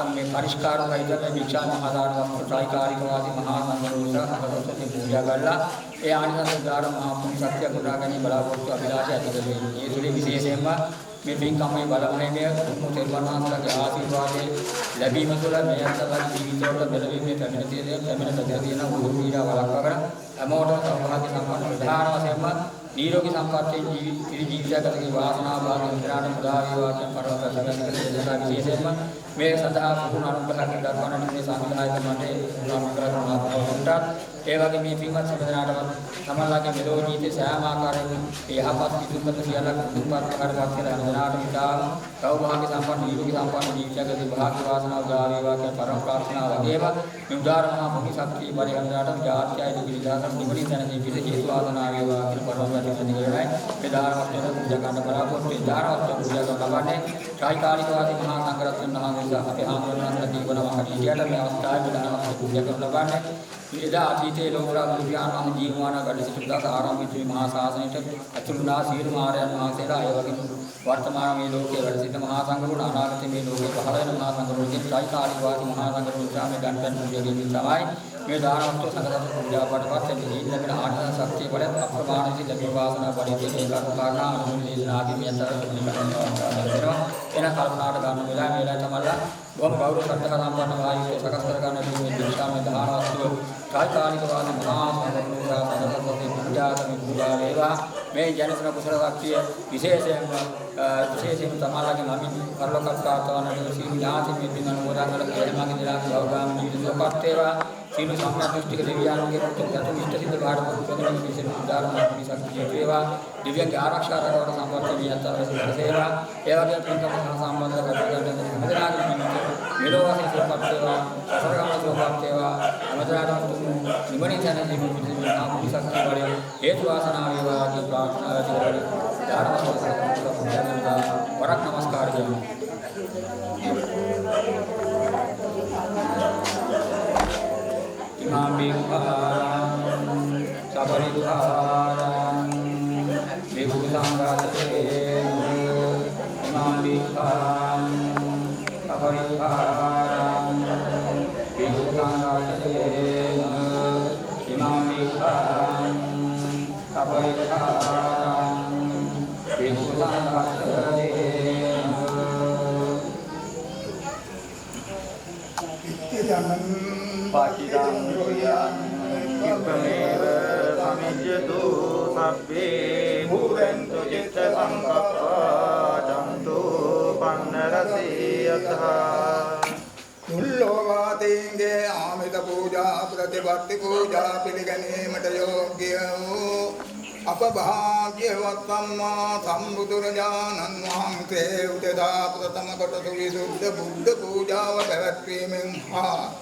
में परिष्कार भिक्षा महादान वस्त्रकारिकवादी महासंगरोष सरस्वती पूजा करला ये आनिसंसार महापुरुष सत्य गुणागणी बलावस्तु अभिलाष अतिगते ये थोड़ी विशेषයෙන්ම මේ පින්කම්මේ බලමනේ තෙරුවන්වහන්සේගේ ආශිර්වාදයේ ලැබීම තුළ මේ අත්දැක ජීවිතවල බැලවීමේ පැමිණ තියෙන උතුම් පීඩා වළක්වාගෙන හැමෝටම සෞභාග්‍ය සම්පන්න ප්‍රධාන වශයෙන්ම නිරෝගී සම්පන්නයේ ජීවිතයකදී වාසනාව භාග්‍ය විරාණ මුදා වේවා කියන පරමපදයෙන් විශේෂයෙන්ම මේ සදා පුහුණු අනුග්‍රහ කරගන්නට මේ සංවිධායක මණ්ඩලයේ පුහුණු ඒ වගේ මේ පින්වත් සම්පදනාටම සමල්ලාගේ මෙලෝ ජීවිතේ සෑම ආකාරයෙන් යහපත් කිතුම්පත සියල්ලක් දුප්පත් කරගත් කියලා හැමදාම ඉතා සෞභාග්‍ය සම්පන්න නිරෝගී සම්පන්න ජීවිතයකදී භාග්‍ය වාසනාව උදා වේවා කියන පරම ප්‍රාර්ථනාව වගේම මේ උදාාර මහා පුණ්‍ය ශක්තිය පරිහරණයට ජාත්‍යයි දුකිදාසම් නිවනින් දැනෙන විදිහට හේතු වාසනාව වේවා කියන පරම ප්‍රාර්ථනාව නිගරයි මේ ධාරවත්ව පූජා කරන්න බලාපොරොත්තු වෙන ධාරවත්ව පූජා කරන ලබන්නේ කායිකාරිකවාදී මහා සංඝරත්න වහන්සේ අපේ ආමරණන්ට දීවනවා කටියට මේ අවස්ථාවේ ධාරවත්ව පූජා කරන ලබන්නේ එදා අතීතයේ ලෝකරාජ විද්‍යාන ජීවමාන ගඩ සිටුදාස ආරම්භිත මේ මහා ශාසනයට අතුරුනා සියලු මාරයන් වහන්සේලා ඒ වගේම වර්තමාන මේ ලෝකයේ වැඩ සිටින මහා සංඝරුණ අනාගතයේ මේ ලෝකේ පහළ වෙන මහා සංඝරුණකින් කායිකාරිකවාදී මහා සංඝරුණ ග්‍රාමයේ ගන්පැන් පූජා කිරීම තමයි මේ දානවත්ව සංඝරත්න පූජා පාඩපත් එන්නේ ලැබෙන ආනන්ද ශක්තිය වල අප්‍රමාණිත ලැබී වාසනා පරිදි ඒකත් කාරණා අනුමෝදනයේ ආදී මේ අතර වෙනවා එන කල්පනාට ගන්න වෙලාව තමයිලා බොහොම ගෞරව සත්‍යක සම්පන්න වායුව සකස් කර ගන්න මේ දිශාමය දානවත්ව කායිකාරිකවාදී මහා සංඝරුණ පූජා වේවා මේ ජනසන කුසල ශක්තිය විශේෂයෙන්ම තමයිලාගේ නමින් පරලෝක ප්‍රාර්ථනාවට සීල ඥාති මේ පින් අනුමෝදන් කරලා මගේ දිලා ගෞරවම් ජීවිතපත් වේවා සීල සම්මාදිෂ්ඨික දෙවියන්ගේ පුතුන් ඉෂ්ට සිද්ධ භාරත පුතුන් විශේෂ උදාහරණ ශක්තිය වේවා දිව්‍යංග ආරක්ෂා කරවන සම්පර්ක වියතර සේවා ඒ වගේ පින්කම් සම්බන්ධ කරගන්න හැමදාම මෙලොව වශයෙන් සුවපත් වේවා සසර ගමන සුවපත් වේවා හැමදාම නිවනින් යන ජීවිතේ නාම ශක්තිය වලින් හේතු වාසනා වේවා කියන ප්‍රාර්ථනාව කරගෙන ධර්ම වරක් නමස්කාර කරමු ඉමාම් බික්ඛාරං සබරිඛාරං විභු සංඝාතේ ඉමාම් බික්ඛාරං සබරිඛාරං විභු සංඝාතේ ඉමාම් බික්ඛාරං සබරිඛාරං විභු සංඝාතේ පාචිදාං රෝයං කිප්පමේව සමිජ්ජතු සබ්බේ භූරන්තු චිත්ත සංකප්පජන්තු පන්නරසීයතහ මුල්ලෝවාදීන්ගේ ආමිත පූජා ප්‍රතිපත්ති පූජා පිළිගැනීමට යෝග්‍ය වූ අපභාග්‍යවත් සම්මා සම්බුදුරජාණන් වහන්සේ උදෙසා ප්‍රථම කොට විසුද්ධ බුද්ධ පූජාව පැවැත්වීමෙන් හා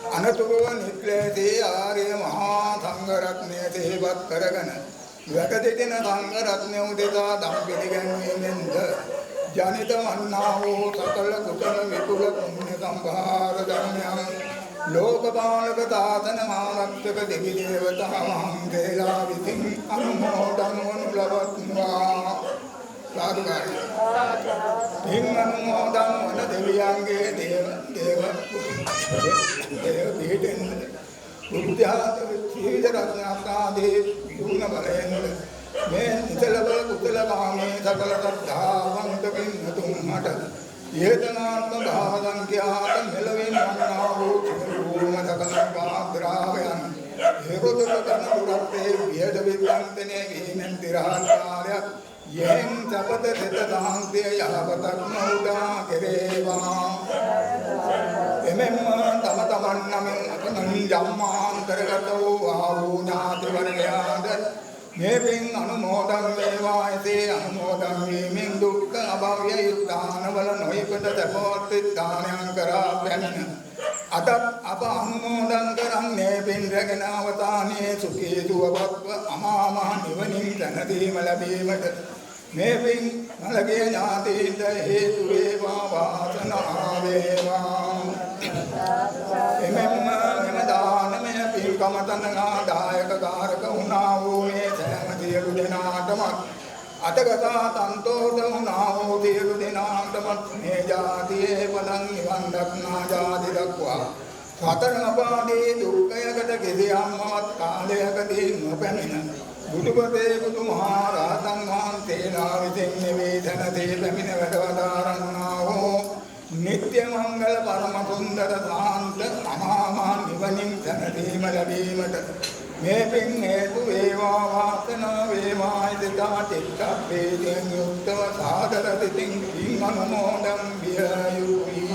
අනතුරුව නික්ලේශී ආර්ය මහා සංඝ රත්නය සිහිපත් කරගෙන වැඩ සිටින සංඝ රත්නය උදෙසා දම් පිළිගැන්වීමෙන්ද ජනිත වන්නා වූ සකල කුසල විපුල පුණ්‍ය සම්භාර ධර්මයන් ලෝකපාලක තාතන මානක්ෂක දෙවි දේවතා වහන්සේලා විසින් අනුමෝදන් වනු ලබත්වා සාදුකාරය පින් අනුමෝදන් වන දෙවියන්ගේ දේව පිහිටෙන් බුද්ධාත විවිධ රත්නාදී ගුණ බලයෙන් මේ නිතලව කුසල කාමේ සකල ශ්‍රද්ධාවන්ත පින්තුන්ට येतनात्म भावसंख्यात मेलवेन मन्नावो भूमधकलं पाद्रावयन् हेरुदुरतन दुरते व्यदविद्यन्तने भीमन्तिराचार्य यें तपत सितदान्त्य यावतग्नौदा किरेवा एमें तमतमन्नमें अकनं जम्मान्तर्गतो वावुनातिवर्याद मेपिं अनुमोदं वेवायते अनुमोदं वेमिं दुःख अभव्ययुक्तानवलनोयपद तपोत्तित्तान्यङ्कराभ्यमिन अतः अप अनुमोदं करं नेपिं रगनावताने सुखेषु अभक्व अमामः निवनिं धनधीमलभीमठ मेपिं मलगे ज्ञातीत हेतुरेवा वासनावेवा दानमय पिंकमतनदायक कारक उनावो मे सहमतियरुदिनाटम अतगता तंतोदुनावो दिरुदिनाटम मे जातिये पदं निबंधकना जातिरक्वा स्वतर्णपादे दुर्गयगत गिरियामवत कालयगति नोपमिन बुधुपते बुधुमहारातं मां तेना विधिं निवेदन देवमिन वदवदारन्नावो नित्य मंगल परम सुंदर शांत अमामान निवनिं धनधीमलभीमठ मे पिं हेतु वेवा वासना वेवायिता चित्तभेदिं युक्तव सादरतिं किं अनुमोदं विहयुषि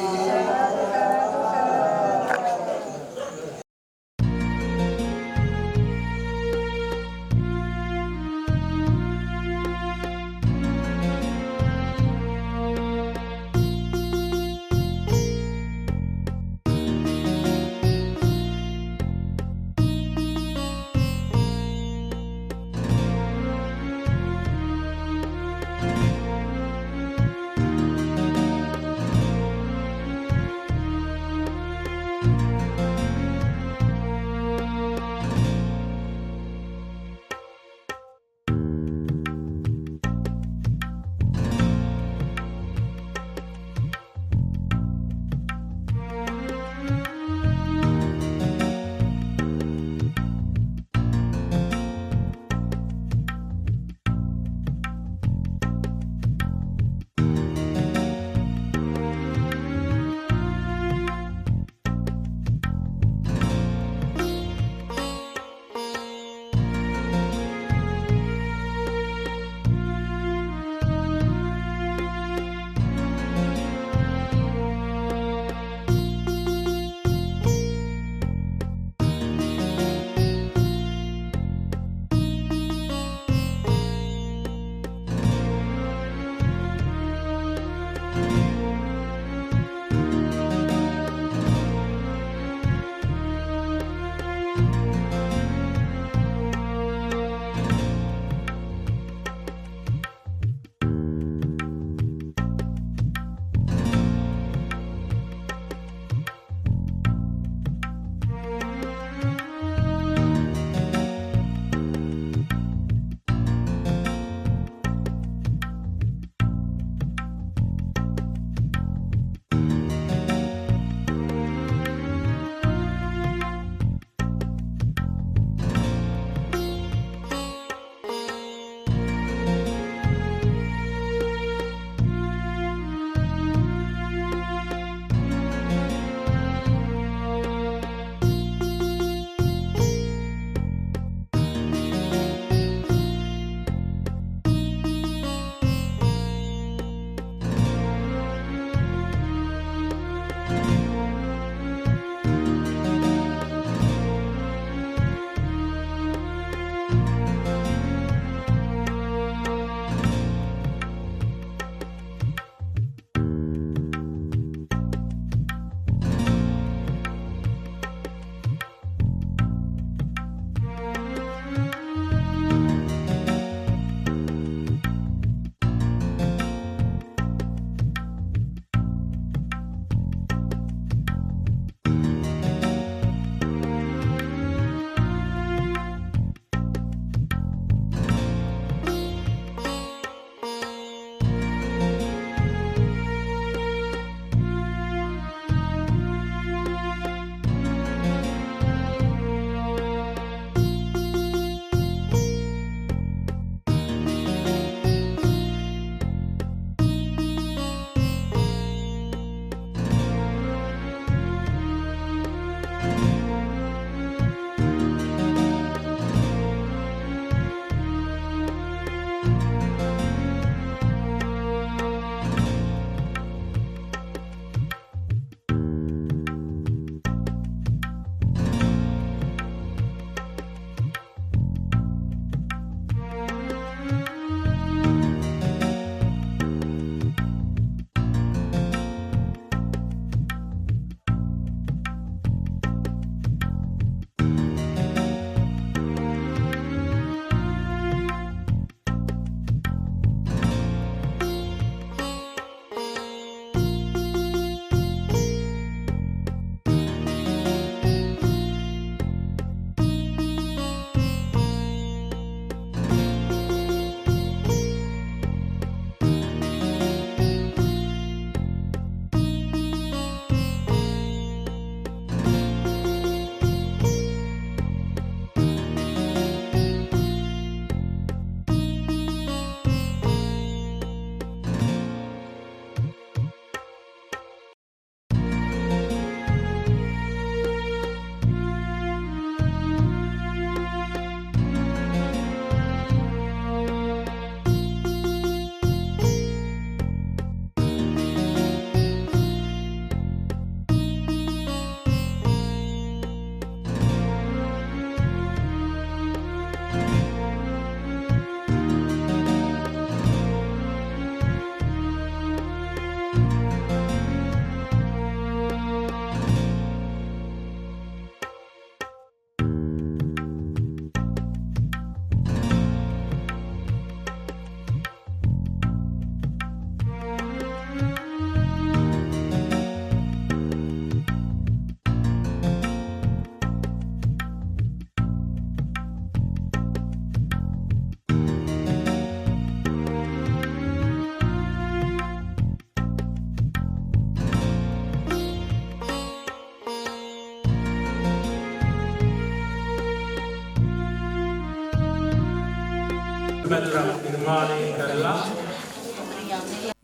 පිළිවෙලක් නිර්මාණය කරලා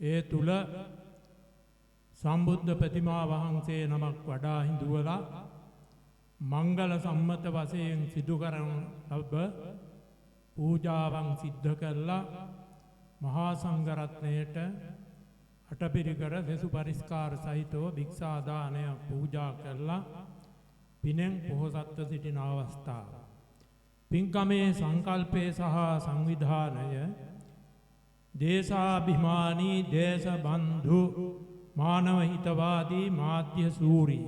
ඒ තුල සම්බුද්ධ ප්‍රතිමා වහන්සේ නමක් වඩා හිඳුවලා මංගල සම්මත වශයෙන් සිදු කරන ලබ පූජාවන් සිද්ධ කරලා මහා සංඝරත්නයට අටපිරිකර සෙසු පරිස්කාර සහිතව භික්ෂා දානය පූජා කරලා පිනෙන් පොහොසත්ව සිටින අවස්ථාව. පින්කමේ සංකල්පය සහ සංවිධානය දේශාභිමානී දේශබන්ධු මානව හිතවාදී මාධ්‍ය සූරී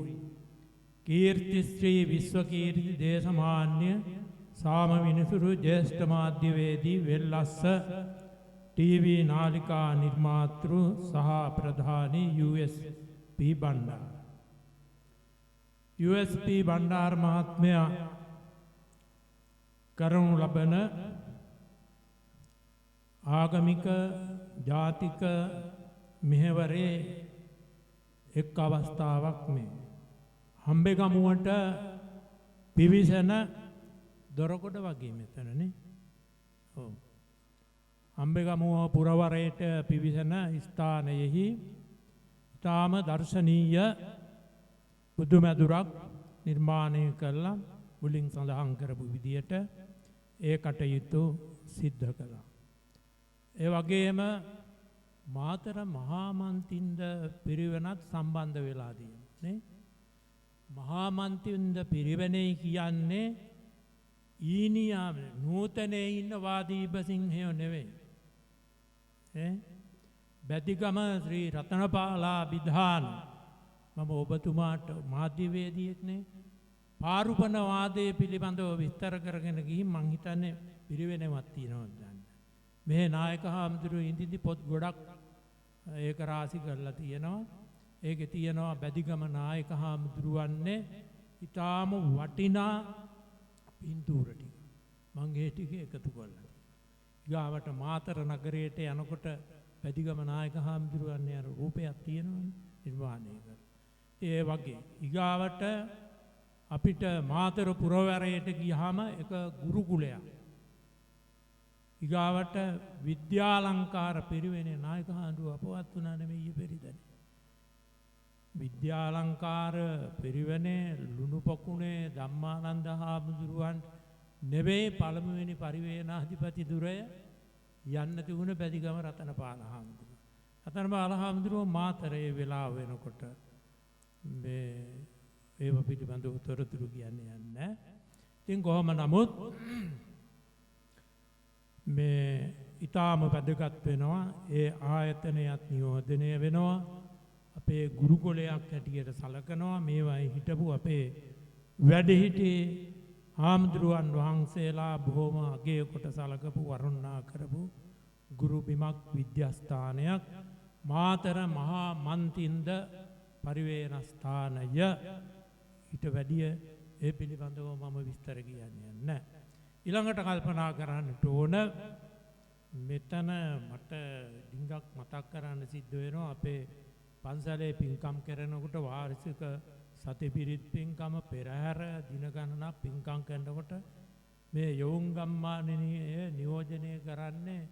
කීර්ති ශ්‍රී විශ්වකීර්ති දේශමාන්‍ය සාම විනිසුරු ජ්‍යෙෂ්ඨ මාධ්‍යවේදී වෙල්ලස්ස ටීවී නාලිකා නිර්මාතෘ සහ ප්‍රධානී USP බණ්ඩාර. USP බණ්ඩාර මහත්මයා කරනු ලබන ආගමික ජාතික මෙහෙවරේ එක් අවස්ථාවක් මේ හම්බෙගමුවට පිවිසෙන දොරකොඩ වගේ මෙතනනේ. ඔව්. හම්බෙගමුව පුරවරයට පිවිසෙන ස්ථානයෙහි ඊටාම දර්ශනීය බුදුමැදුරක් නිර්මාණය කළා. මුලින් සඳහන් කරපු විදියට ඒ කටයුතු සිද්ධ කළා. ඒ වගේම මාතර මහා මන්තින්ද පිරිවෙනත් සම්බන්ධ වෙලා තියෙන්නේ. මහා මන්තින්ද පිරිවෙනේ කියන්නේ ඊනියා නූතනයේ ඉන්න වාදීප සිංහයෝ නෙවෙයි. බැතිගම ශ්‍රී රතනපාලා විධාන මම ඔබතුමාට මාධ්‍යවේදියෙක්නේ. පාරුපන වාදයේ පිළිබඳව විස්තර කරගෙන ගිහින් මං හිතන්නේ පිරිවෙනවත් තියෙනවද දන්නේ. මේ නායක හාමුදුරුවෝ ඉඳිදි පොත් ගොඩක් ඒක රාශි කරලා තියෙනවා. ඒකේ තියෙනවා බැදිගම නායක හාමුදුරුවන්නේ ඊටාම වටිනා පින්තූර ටික. මං ඒ ටික එකතු කළා. ඊගාවට මාතර නගරයට යනකොට බැදිගම නායක හාමුදුරුවන්නේ අර රූපයක් තියෙනවනේ නිර්මාණය කරලා. ඒ වගේ ඊගාවට අපිට මාතර පුරවරයට ගියාම එක ගුරුකුලයක්. ඊගාවට විද්‍යාලංකාර පිරිවෙනේ නායක හාමුදුරුවෝ අපවත් වුණා නෙමෙයි ඊපෙරිදනේ. විද්‍යාලංකාර පිරිවෙනේ ලුණු පොකුණේ ධම්මානන්ද හාමුදුරුවන් නෙවෙයි පළමුවෙනි පරිවේනාධිපති දුරය යන්න තිබුණ බැදිගම රතනපාල හාමුදුරුවෝ. රතනපාල හාමුදුරුවෝ මාතරේ වෙලාව වෙනකොට මේ ඒව පිළිබඳව තොරතුරු කියන්නේ නැහැ. ඉතින් කොහොම නමුත් මේ ඊටාම වැදගත් වෙනවා. ඒ ආයතනයත් නියෝජනය වෙනවා. අපේ ගුරුකුලයක් හැටියට සලකනවා. මේවයි හිටපු අපේ වැඩිහිටි හාමුදුරුවන් වහන්සේලා බොහොම අගය කොට සලකපු වරුණා කරපු ගුරු බිමක් විද්‍යාස්ථානයක් මාතර මහා මන්තින්ද පරිවේනස්ථානය. ඊට වැඩිය ඒ පිළිබඳව මම විස්තර කියන්නේ නැහැ. ඊළඟට කල්පනා කරන්නට ඕන මෙතන මට ඩිංගක් මතක් කරන්න සිද්ධ වෙනවා. අපේ පන්සලේ පින්කම් කරනකොට වාර්ෂික සති පිරිත් පින්කම පෙරහැර දින ගණනක් පින්කම් කරනකොට මේ යොවුන් ගම්මානයේ නියෝජනය කරන්නේ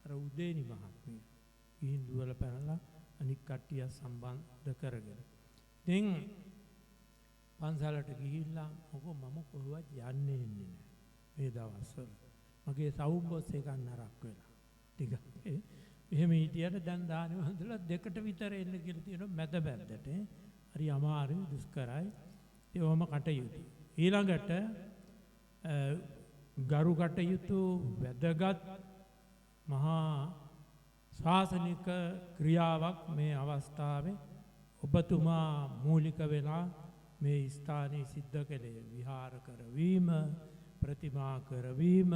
අර උදේනි මහත්මිය. ගිහින් දුවල පැනලා අනික් කට්ටිය සම්බන්ධ කරගෙන. ඉතින් පන්සලට ගිහිල්ලා මොකෝ මම කොහොවත් යන්නේ නැහැ මේ දවස්වල. මගේ සවුම්බොස් එක නරක් වෙලා. ටිකක් එහෙම හිටියට දැන් දානේ වන්දලා දෙකට විතර එන්න කියලා තියෙනවා මැද බැද්දට. හරි අමාරුයි දුෂ්කරයි. ඒ වොම කටයුතු. ඊළඟට ගරු කටයුතු වැදගත් මහා ශාසනික ක්‍රියාවක් මේ අවස්ථාවේ ඔබතුමා මූලික වෙලා මේ ස්ථානයේ සිද්ධ කළේ. විහාර කරවීම, ප්‍රතිමා කරවීම,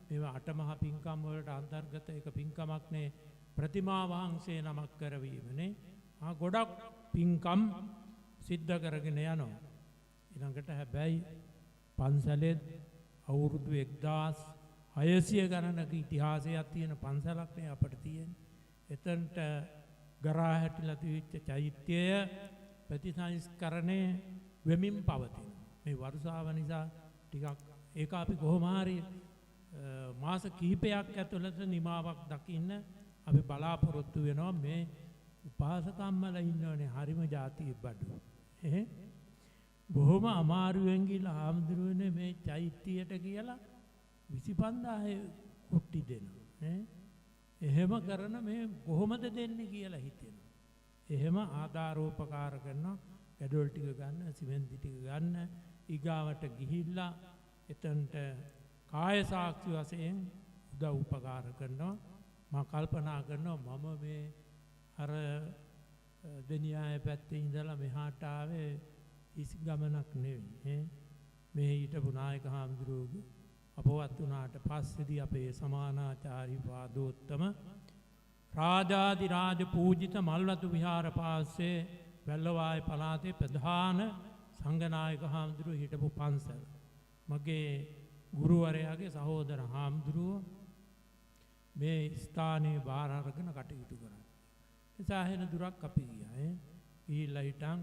මේවා අටමහා පින්කම් වලට අන්තර්ගත එක පින්කමක් නේ ප්‍රතිමා වහන්සේ නමක් කරවීමනේ. ගොඩක් පින්කම් සිද්ධ කරගෙන යනවා. ඊළඟට හැබැයි පන්සලේ අවුරුදු 1600 ගණනක ඉතිහාසයක් තියෙන පන්සලක් නේ අපිට තියෙන්නේ. එතනට ගරා හැටිලා තිබිච්ච චෛත්‍යය ප්‍රතිසංස්කරණය වෙමින් පවතින. මේ වර්ෂාව නිසා ටිකක් ඒක අපි කොහොම හරි මාස කිහිපයක් ඇතුළත නිමාවක් දකින්න අපි බලාපොරොත්තු වෙනවා. මේ උපාසකම්මල ඉන්නවනේ හරිම ජාතිය බඩු. බොහොම අමාරුවෙන් ගිහලා හාමුදුරුවනේ මේ චෛත්‍යයට කියලා 25000 කුට්ටි දෙනවා. එහෙම කරන මේ කොහොමද දෙන්නේ කියලා හිතෙනවා. එහෙම ආධාරෝපකාර කරනවා. ගැඩොල් ටික ගන්න, සිමෙන්ති ටික ගන්න, ඊගාවට ගිහිල්ලා එතනට කාය සාක්ෂි වශයෙන් උදව් උපකාර කරනවා. මම කල්පනා කරනවා මම මේ අර දෙනියාය පැත්තේ ඉඳලා මෙහාට ආවේ ඉස් ගමනක් නෙවෙයි. මේ හිටපු නායක හාමුදුරුවෝ අපවත් වුණාට පස්සේදී අපේ සමානාචාරී වාදෝත්තම රාජාදි රාජ පූජිත මල්වතු විහාර පාස්සේ වැල්ලවාය පළාතේ ප්‍රධාන සංඝනායක හාමුදුරුවෝ හිටපු පන්සල. මගේ ගුරුවරයාගේ සහෝදර හාමුදුරුවෝ මේ ස්ථානයේ බාර අරගෙන කටයුතු කරා. සාහෙන දුරක් අපි ගියා. ගිහිල්ලා හිටන්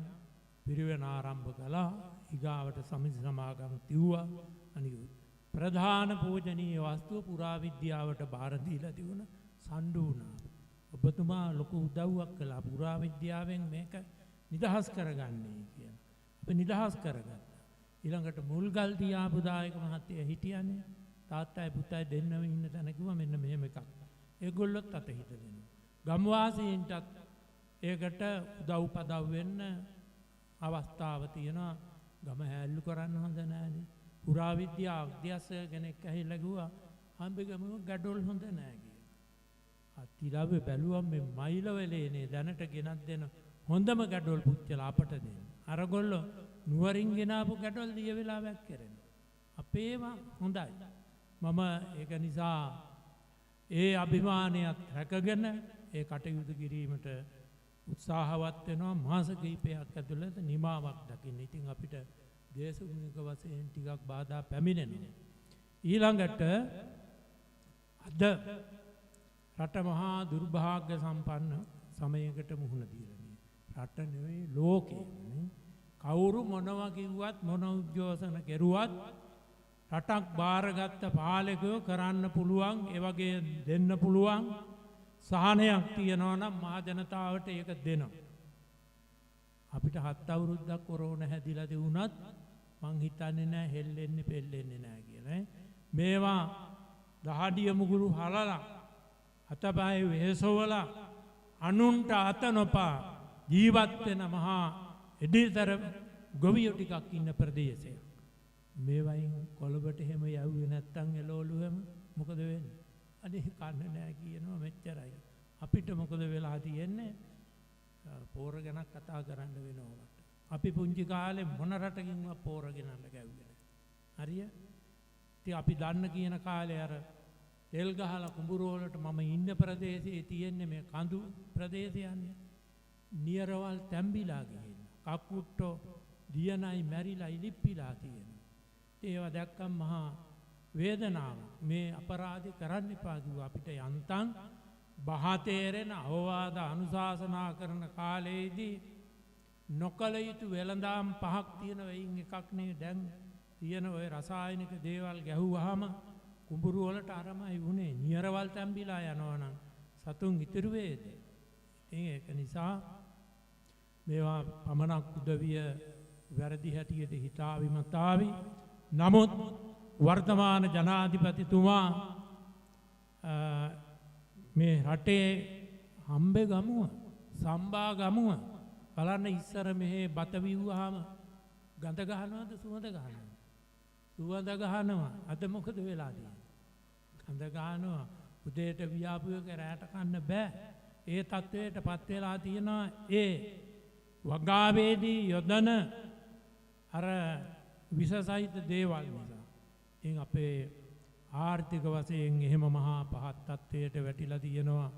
පිරිවෙන ආරම්භ කළා. ඊගාවට සමිති සමාගම් තිව්වා. අනිත් ප්‍රධාන පූජනීය වස්තුව පුරාවිද්‍යාවට බාර දීලා තිබුණ සම්ඩු වුණා. ඔබතුමා ලොකු උදව්වක් කළා පුරාවිද්‍යාවෙන් මේක නිදහස් කරගන්නේ කියලා. අපි නිදහස් කරගත්තා. ඊළඟට මුල්ගල් තියාපු දායක මහත්තයා හිටියනේ. තාත්තයි පුතයි දෙන්නම ඉන්න තැන කිව්වා මෙන්න මෙහෙම එකක්. ඒගොල්ලොත් අත හිත දෙනවා. ගම්වාසීන්ටත් ඒකට උදව් පදව් වෙන්න අවස්ථාව තියෙනවා. ගම හැල්ලු කරන්න හොඳ නෑනේ. පුරාවිද්‍යා අධ්‍යක්ෂ කෙනෙක් ඇහිලා ගියා හම්බෙගම ගැඩොල් හොඳ නෑ කියලා. අතිලාවේ බැලුවම් මේ මයිල වෙලේනේ දැනට ගෙනත් දෙන හොඳම ගැඩොල් පුච්චලා අපට දෙන්න. අරගොල්ලෝ නුවරින් ගෙනාපු ගැඩොල් දිය වෙලාවක් කරනවා. අපේම හොඳයි. මම ඒක නිසා ඒ අභිමානයත් රැකගෙන ඒ කටයුතු කිරීමට උත්සාහවත් වෙනවා. මාස කිහිපයක් ඇතුළත නිමාවක් දකින්න. ඉතින් අපිට දේශගුණික වශයෙන් ටිකක් බාධා පැමිණෙනවා. ඊළඟට අද රට මහා දුර්භාග්‍ය සම්පන්න සමයකට මුහුණ දීලා. රට නෙවෙයි ලෝකෙ. කවුරු මොනවා කිව්වත් මොන උද්ඝෝෂණ කෙරුවත් රටක් බාරගත්ත පාලකයෝ කරන්න පුළුවන් ඒ වගේ දෙන්න පුළුවන් සහනයක් තියනවා නම් මහ ජනතාවට ඒක දෙනවා. අපිට 7 අවුරුද්දක් කොරෝනා හැදිලා තිබුණත් මං හිතන්නේ නැහැ හෙල්ලෙන්නේ පෙල්ලෙන්නේ නැහැ කියලා. මේවා දහඩිය මුගුරු හලලා අතපය වෙහෙසවලා අනුන්ට අත නොපා ජීවත් වෙන මහා එදිතර ගොවියෝ ටිකක් ඉන්න ප්‍රදේශයක්. මේ වයින් කොළඹට එහෙම යවුවේ නැත්තම් එළවලුවම මොකද වෙන්නේ? අනේ කන්න නෑ කියනවා මෙච්චරයි. අපිට මොකද වෙලා තියෙන්නේ? පෝර ගැන කතා කරන්න වෙනවා. අපි පුංචි කාලේ මොන රටකින්වත් පෝර ගෙනල්ලා ගැව්වේ නෑ. හරිය? ඉතින් අපි දන්න කියන කාලේ අර තෙල් ගහලා කුඹුර වලට මම ඉන්න ප්‍රදේශයේ තියෙන්නේ මේ කඳු ප්‍රදේශයන්නේ. නියරවල් තැම්බිලා ගිහින්. කකුට්ටෝ දියනයි මැරිලා ඉලිප්පිලා තියෙනවා. ඒවා දැක්කම මහා වේදනාව. මේ අපරාධي කරන්න එපා කිව්වා. අපිට යන්තම් බහ තේරෙන අවවාද අනුශාසනා කරන කාලේදී නොකල යුතු වෙළඳාම් 5ක් තියෙන වෙයින් එකක් නේ දැන් තියෙන ওই රසායනික දේවල් ගැහුවාම කුඹුරු වලට අරමයි වුනේ. නියරවල් තැම්බිලා යනවනම් සතුන් ඉතුරු වේද? ඒක නිසා මේවා පමණක් උදවිය වැරදි හැටියට හිතාවිමතාවි. නමුත් වර්තමාන ජනාධිපතිතුමා මේ රටේ හම්බෙ ගමුව සම්බා ගමුව බලන්න ඉස්සර මෙහෙ බත විව්වහම ගඳ ගහනවද සුවඳ ගහනවද? සුවඳ ගහනවා. අද මොකද වෙලා තියෙන්නේ? ගඳ ගහනවා. උදේට වියාපු එක රැට කන්න බෑ. ඒ තත්වයටපත් වෙලා තියෙනවා. ඒ වගාවේදී යොදන අර විසසහිත දේවල් නිසා. ඉතින් අපේ ආර්ථික වශයෙන් එහෙම මහා පහත් තත්වයට වැටිලා තියෙනවා.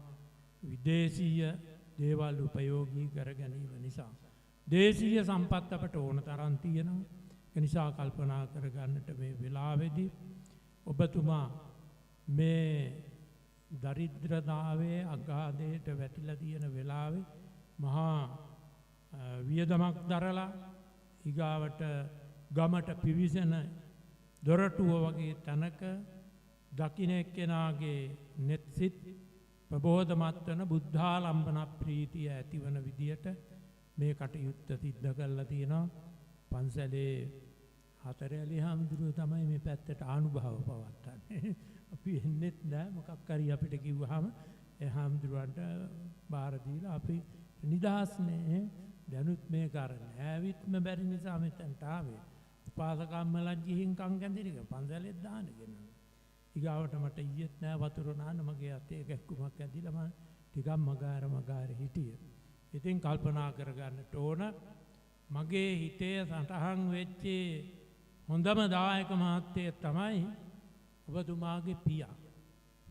විදේශීය දේවල් උපයෝගී කර ගැනීම නිසා. දේශීය සම්පත් අපට ඕන තරම් තියෙනවා. ඒ නිසා කල්පනා කරගන්නට මේ වෙලාවේදී ඔබතුමා මේ දරිද්‍රතාවයේ අගාධයට වැටිලා තියෙන වෙලාවේ මහා වියදමක් දරලා ඊගාවට ගමට පිවිසෙන දොරටුව වගේ තැනක දකින එක්කෙනාගේ නෙත්සිත ප්‍රබෝධමත් වන බුද්ධාලම්බන ප්‍රීතිය ඇතිවන විදියට මේ කටයුත්ත සිද්ධ කරලා තියෙනවා. පන්සලේ හතරැලි හාමුදුරුවෝ තමයි මේ පැත්තට ආනුභාව පවත්වන්නේ. අපි එන්නෙත් නෑ මොකක් හරි අපිට කිව්වහම ඒ හාමුදුරුවන්ට බාර දීලා අපි නිදහස්නේ දැනුත් මේ කරන්නේ. ඇවිත්ම බැරි නිසා මෙතනට ආවේ. උපාසකම්මලන් ගිහින් කන් කැඳිරික පන්සලෙත් දානගෙන. ඊගාවට මට ඊයේත් නෑ වතුර නාන්න මගේ අතේ ගැක්කුමක් ඇදිලා මම ටිකක් මගාර හිටියේ. ඉතින් කල්පනා කරගන්නට ඕන මගේ හිතේ සටහන් වෙච්ච හොඳම දායක මහත්තයෙක් තමයි ඔබතුමාගේ පියා.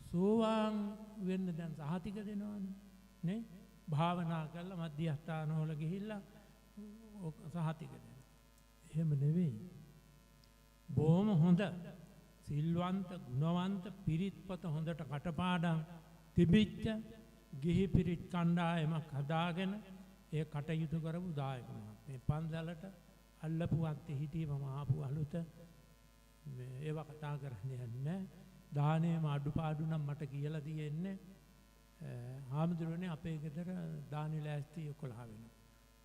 සෝවාන් වෙන්න දැන් සහතික දෙනවනේ නේ. භාවනා කරලා මධ්‍යස්ථානවල ගිහිල්ලා සහතික දෙනවා. එහෙම නෙවෙයි. බොහොම හොඳ සිල්වන්ත ගුණවන්ත පිරිත්පත හොඳට කටපාඩම් තිබිච්ච ගිහි පිරිත් කණ්ඩායමක් හදාගෙන ඒ කටයුතු කරපු දායක මහත්මයා. මේ පන්සලට අල්ලපු අත්තේ හිටියේ මම ආපු අලුත ඒව කතා කරන්නේ නැහැ. දානේම අඩුපාඩු නම් මට කියලා තියෙන්නේ හාමුදුරුවනේ අපේ ගෙදර දානි ලෑස්ති 11 වෙනවා.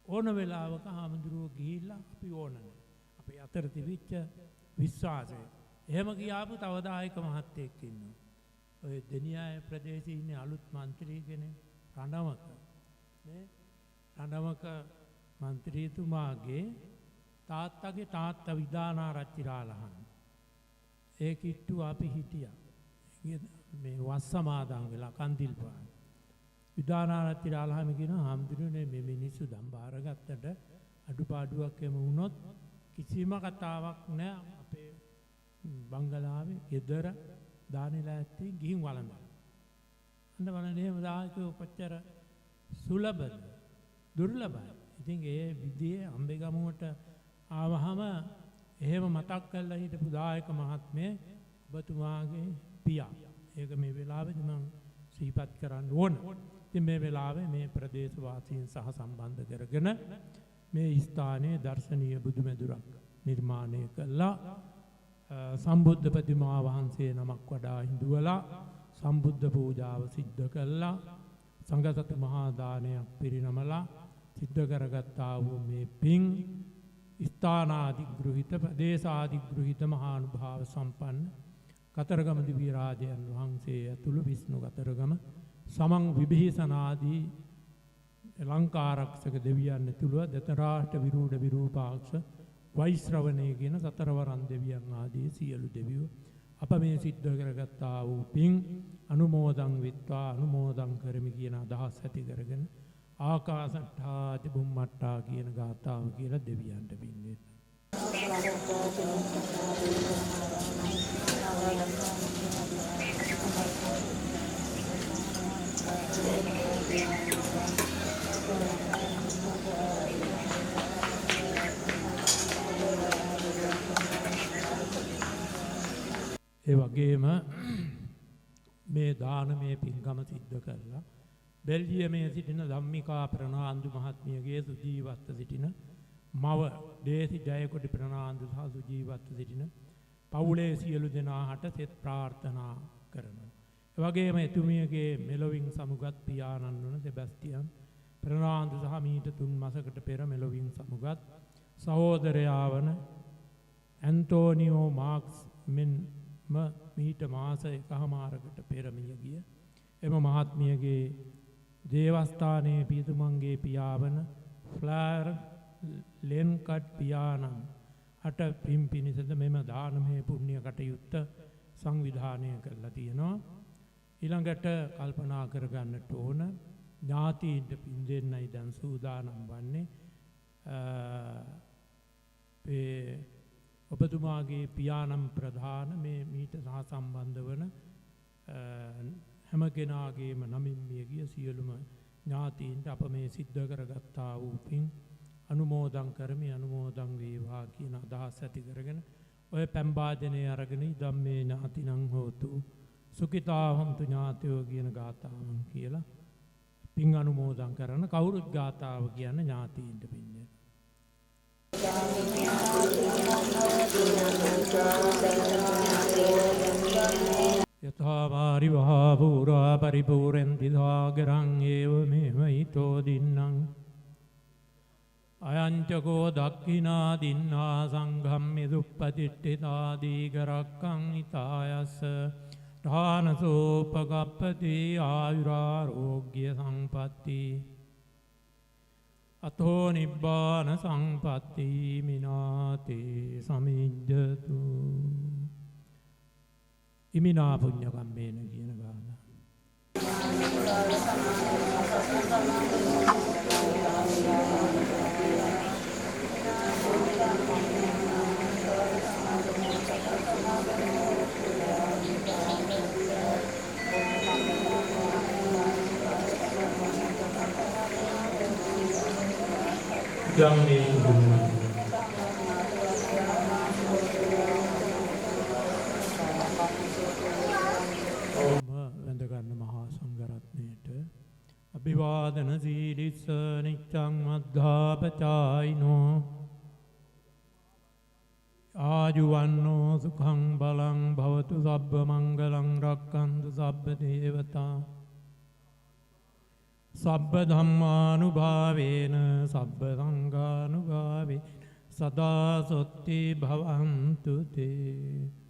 ඕන වෙලාවක හාමුදුරුවෝ ගිහිල්ලා අපි ඕන නැහැ. අපේ අතර තිබිච්ච විශ්වාසය. එහෙම කියාපු තව දායක මහත්තයෙක් ඉන්නවා. ඔය දෙනියාය ප්‍රදේශයේ ඉන්නේ අලුත් മന്ത്രി කෙනෙක් රණවක. නේ? රණවක മന്ത്രിතුමාගේ තාත්තගේ තාත්තා විදානාරච්චි රාලහන්. ඒ කිට්ටු අපි හිටියා. මේ වස් සමාදන් වෙලා කන්දිල් පාන. විදානාරච්චි රාලහන් කියනවා හාමුදුරනේ මේ මිනිස්සු දම් බාරගත්තට අඩුපාඩුවක් එම වුණොත් කිසිම කතාවක් නැහැ. අපේ බංගලාවේ ගෙදර දානෙලා ඇත්තේ ගිහින් වළඳන. අන්න බලන්න එහෙම දායකයෝ කොච්චර සුලභද දුර්ලභයි. ඉතින් ඒ විදිහේ අම්බේගමුවට ආවහම එහෙම මතක් කරලා හිටපු දායක මහත්මේ ඔබතුමාගේ පියා. ඒක මේ වෙලාවේදී මම සිහිපත් කරන්න ඕන. ඉතින් මේ වෙලාවේ මේ ප්‍රදේශ වාසීන් සහ සම්බන්ධ කරගෙන මේ ස්ථානයේ දර්ශනීය බුදුමැදුරක් නිර්මාණය කළා. සම්බුද්ධ ප්‍රතිමා වහන්සේ නමක් වඩා හිඳුවලා සම්බුද්ධ පූජාව සිද්ධ කළා. සංඝසතු මහා දානයක් පිරිනමලා සිද්ධ කරගත්තා වූ මේ පින් ස්ථානාධිග්‍රහිත ප්‍රදේශාධිග්‍රහිත මහානුභාව සම්පන්න කතරගම දිව්‍ය රාජයන් වහන්සේ ඇතුළු විෂ්ණු කතරගම සමන් විභීෂණාදී ලංකාරක්ෂක දෙවියන් ඇතුළුව දතරාට විරූඪ විරූපාක්ෂ වෛශ්‍රවණේ කියන සතරවරන් දෙවියන් ආදී සියලු දෙවියෝ අප මේ සිද්ධ කරගත්තා වූ පින් අනුමෝදන් විත්වා අනුමෝදන් කරමි කියන අදහස් ඇති කරගෙන ආකාශට්ටා චුම්මට්ටා කියන ගාථාව කියලා දෙවියන්ට පින් දෙන්න. ඒ වගේම මේ දානමය පින්කම සිද්ධ කරලා බෙල්ජියමේ සිටින ධම්මිකා ප්‍රනාන්දු මහත්මියගේ සුජීවත්ව සිටින මව දේසි ජයකොඩි ප්‍රනාන්දු සහ සුජීවත්ව සිටින පවුලේ සියලු දෙනාට සෙත් ප්‍රාර්ථනා කරනවා. ඒ වගේම එතුමියගේ මෙලොවින් සමුගත් පියාණන් වන සෙබැස්තියන් ප්‍රනාන්දු සහ මීට 3 මාසකට පෙර මෙලොවින් සමුගත් සහෝදරයා වන ඇන්තෝනියෝ මාක්ස් මෙන් මීට මාස 1මාරකට පෙර මිය ගිය එම මහත්මියගේ දේවස්ථානයේ පියතුමන්ගේ පියාවන ෆ්ලෑර් ලෙන්කට් පියාණන් අට පින් පිණිසද මෙම දානමය පුණ්‍ය කටයුත්ත සංවිධානය කරලා තියෙනවා. ඊළඟට කල්පනා කරගන්නට ඕන ඥාතීන්ට පින් දෙන්නයි දැන් සූදානම් වන්නේ. ඔබතුමාගේ පියාණන් ප්‍රධාන මේ මීට සහ සම්බන්ධ වන හැම කෙනාගේම නමින් මිය ගිය සියලුම ඥාතීන්ට අප මේ සිද්ධ කරගත්තා වූ පින් අනුමෝදන් කරමි අනුමෝදන් වේවා කියන අදහස් ඇති කරගෙන ඔය පැම්බාදනයේ අරගෙන ධම්මේ ඥාතිනං හෝතු සුඛිතා හොන්තු ඥාතයෝ කියන ගාථාවන් කියලා පින් අනුමෝදන් කරන කවුරුත් ගාථාව කියන ඥාතීන්ට පින්නේ. යථා වාරි වහා පුරා පරිපූර්ණන්ති සාගරං ඒව මෙවයිතෝ දින්නම් අයංචකෝ දක්ඛිනා දින්නා සංඝම්මි දුප්පතිට්ඨිතා දීඝරක්ඛං හිතායස්ස ධානසෝපගප්පති ආයුරාෝග්‍ය සම්පatti අතෝ නිබ්බාන සංපatti මිනාතේ සමිජ්ජතු ඉමිනා පුඤ්ඤ කම්මේන කියන ගාන ජම්මේ වැඳගන්න මහා සංඝරත්නයට අභිවාදන සීලිස්ස නිච්ඡං මද්ධාපචායිනෝ ආජුවන්නෝ සුඛං බලං භවතු සබ්බ මංගලං රක්ඛන්තු සබ්බ දේවතා සබ්බ ධම්මානුභාවේන සබ්බ සංඝානුභාවේ සදා සොත්ති භවන්තු තේ